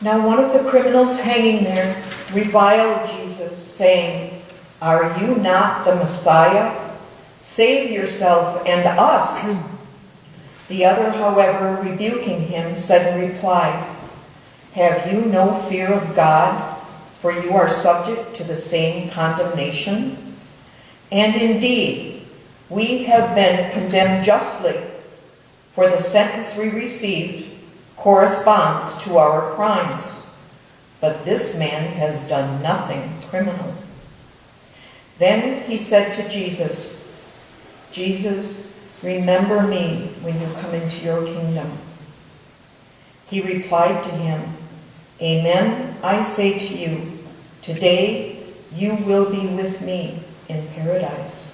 Now one of the criminals hanging there reviled Jesus, saying, "Are you not the Messiah? Save yourself and us." The other, however, rebuking him, said in reply, "Have you no fear of God, for you are subject to the same condemnation? And indeed, we have been condemned justly, for the sentence we received corresponds to our crimes. But this man has done nothing criminal." Then he said to Jesus, "Jesus, remember me when you come into your kingdom." He replied to him, "Amen, I say to you, today you will be with me in paradise."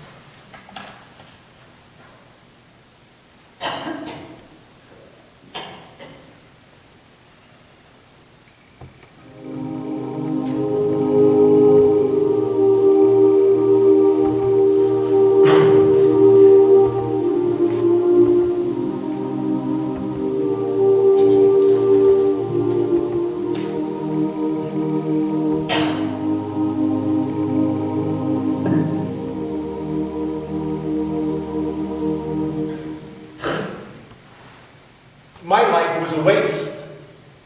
My life was a waste,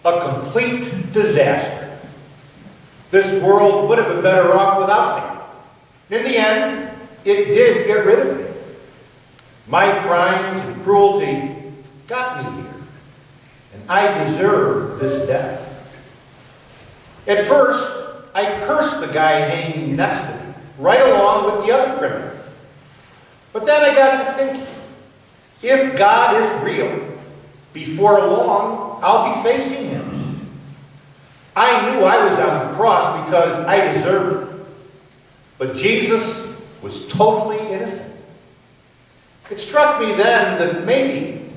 a complete disaster. This world would have been better off without me. In the end, it did get rid of me. My crimes and cruelty got me here, and I deserve this death. At first, I cursed the guy hanging next to me, right along with the other criminals. But then I got to thinking, if God is real, before long, I'll be facing him. I knew I was on the cross because I deserved it. But Jesus was totally innocent. It struck me then that maybe,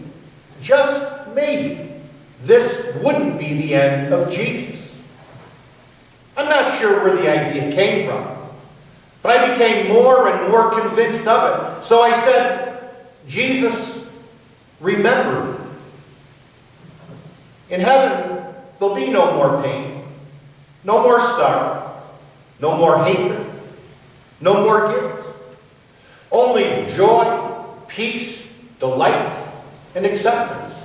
just maybe, this wouldn't be the end of Jesus. I'm not sure where the idea came from, but I became more and more convinced of it. So I said, "Jesus, remember me. In heaven, there'll be no more pain, no more sorrow, no more hatred, no more guilt. Only joy, peace, delight, and acceptance.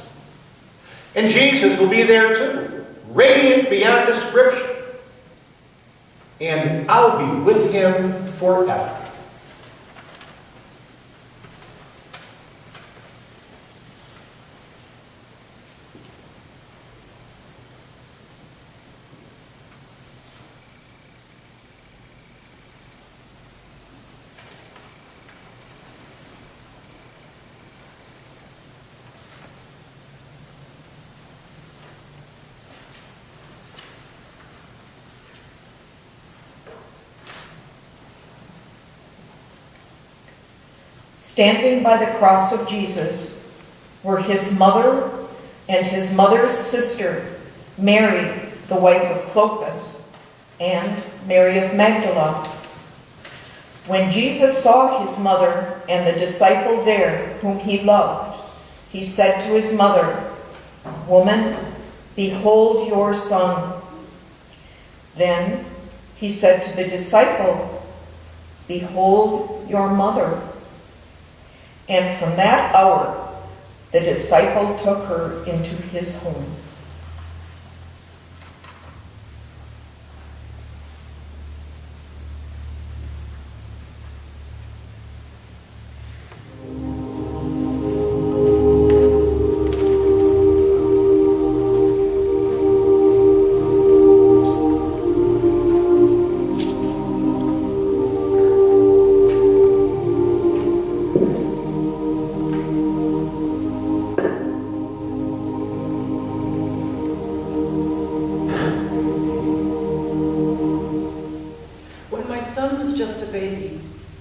And Jesus will be there too, radiant beyond description. And I'll be with him forever." Standing by the cross of Jesus were his mother and his mother's sister, Mary, the wife of Clopas, and Mary of Magdala. When Jesus saw his mother and the disciple there whom he loved, he said to his mother, "Woman, behold your son." Then he said to the disciple, "Behold your mother." And from that hour, the disciple took her into his home.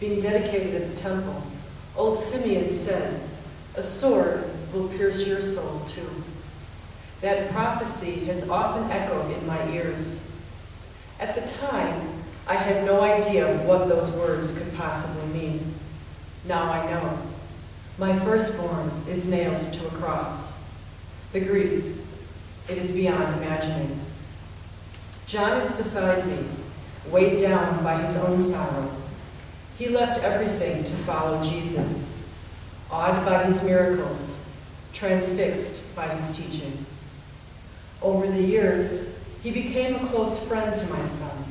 being dedicated at the temple, old Simeon said, "A sword will pierce your soul too." That prophecy has often echoed in my ears. At the time, I had no idea what those words could possibly mean. Now I know. My firstborn is nailed to a cross. The grief, it is beyond imagining. John is beside me, weighed down by his own sorrow. He left everything to follow Jesus, awed by his miracles, transfixed by his teaching. Over the years, he became a close friend to my son.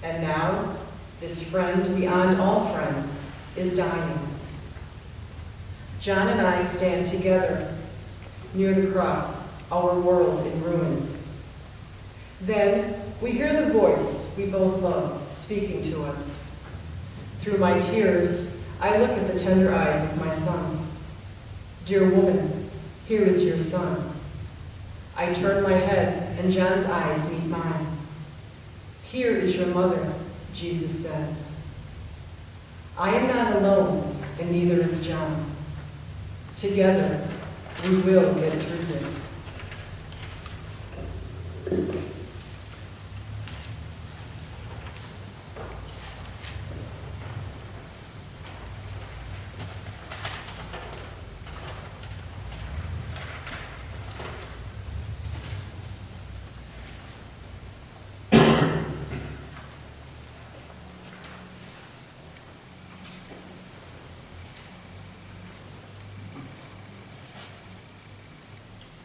And now, this friend beyond all friends is dying. John and I stand together near the cross, our world in ruins. Then we hear the voice we both love speaking to us. Through my tears, I look at the tender eyes of my son. Dear woman, here is your son. I turn my head, and John's eyes meet mine. Here is your mother, Jesus says. I am not alone, and neither is John. Together, we will get through this.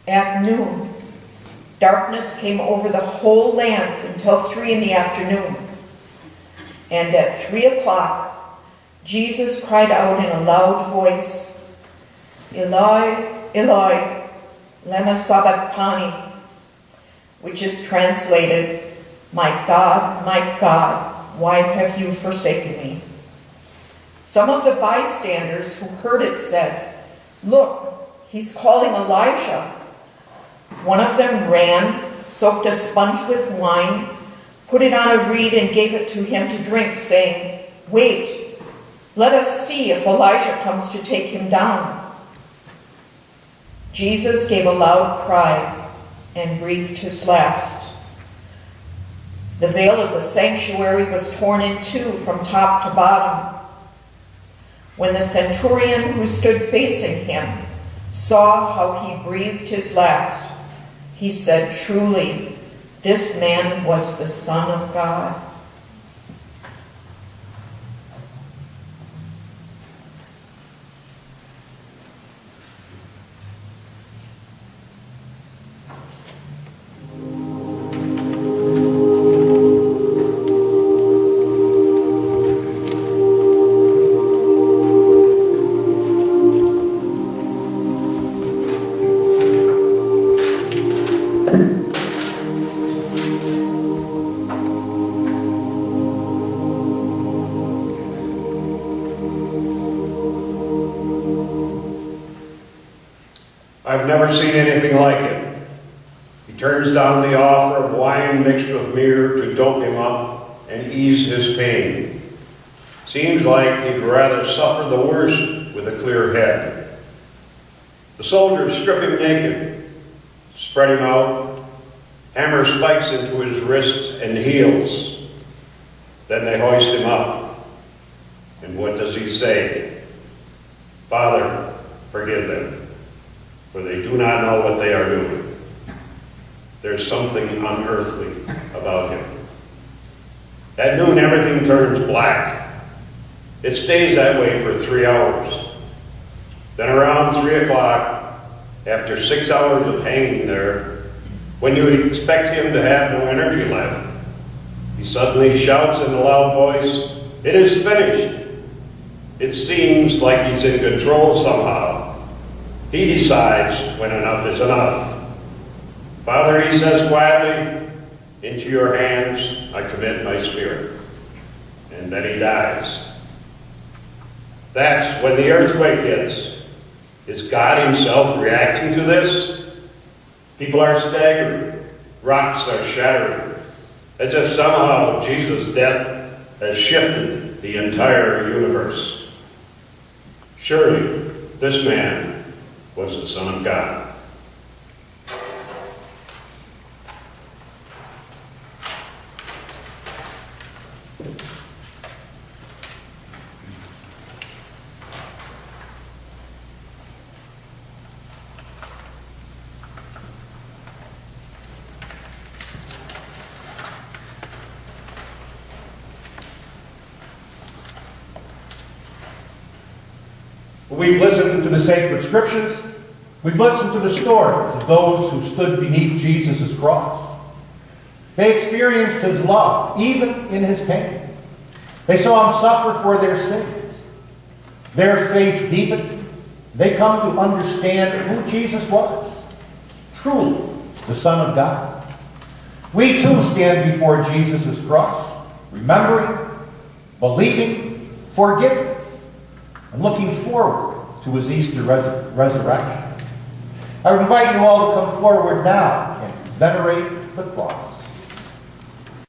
At noon, darkness came over the whole land until 3 p.m. And at 3 o'clock, Jesus cried out in a loud voice, Eloi, Eloi, lema sabachthani, which is translated, my God, why have you forsaken me? Some of the bystanders who heard it said, look, he's calling Elijah. One of them ran, soaked a sponge with wine, put it on a reed and gave it to him to drink, saying, wait, let us see if Elijah comes to take him down. Jesus gave a loud cry and breathed his last. The veil of the sanctuary was torn in two from top to bottom. When the centurion who stood facing him saw how he breathed his last, he said, truly, this man was the Son of God. I've never seen anything like it. He turns down the offer of wine mixed with myrrh to dope him up and ease his pain. Seems like he'd rather suffer the worst with a clear head. The soldiers strip him naked, spread him out, hammer spikes into his wrists and heels. Then they hoist him up. And what does he say? Father, forgive them, for they do not know what they are doing. There's something unearthly about him. At noon, everything turns black. It stays that way for 3 hours. Then around 3 o'clock, after 6 hours of hanging there, when you would expect him to have no energy left, he suddenly shouts in a loud voice, "It is finished." It seems like he's in control somehow. He decides when enough is enough. Father, he says quietly, into your hands I commit my spirit. And then he dies. That's when the earthquake hits. Is God himself reacting to this? People are staggered. Rocks are shattering. As if somehow Jesus' death has shifted the entire universe. Surely, this man was the Son of God. We've listened to the sacred scriptures. We've listened to the stories of those who stood beneath Jesus' cross. They experienced his love, even in his pain. They saw him suffer for their sins. Their faith deepened. They come to understand who Jesus was, truly the Son of God. We too stand before Jesus' cross, remembering, believing, forgiving, and looking forward to his Easter resurrection. I would invite you all to come forward now and venerate the cross.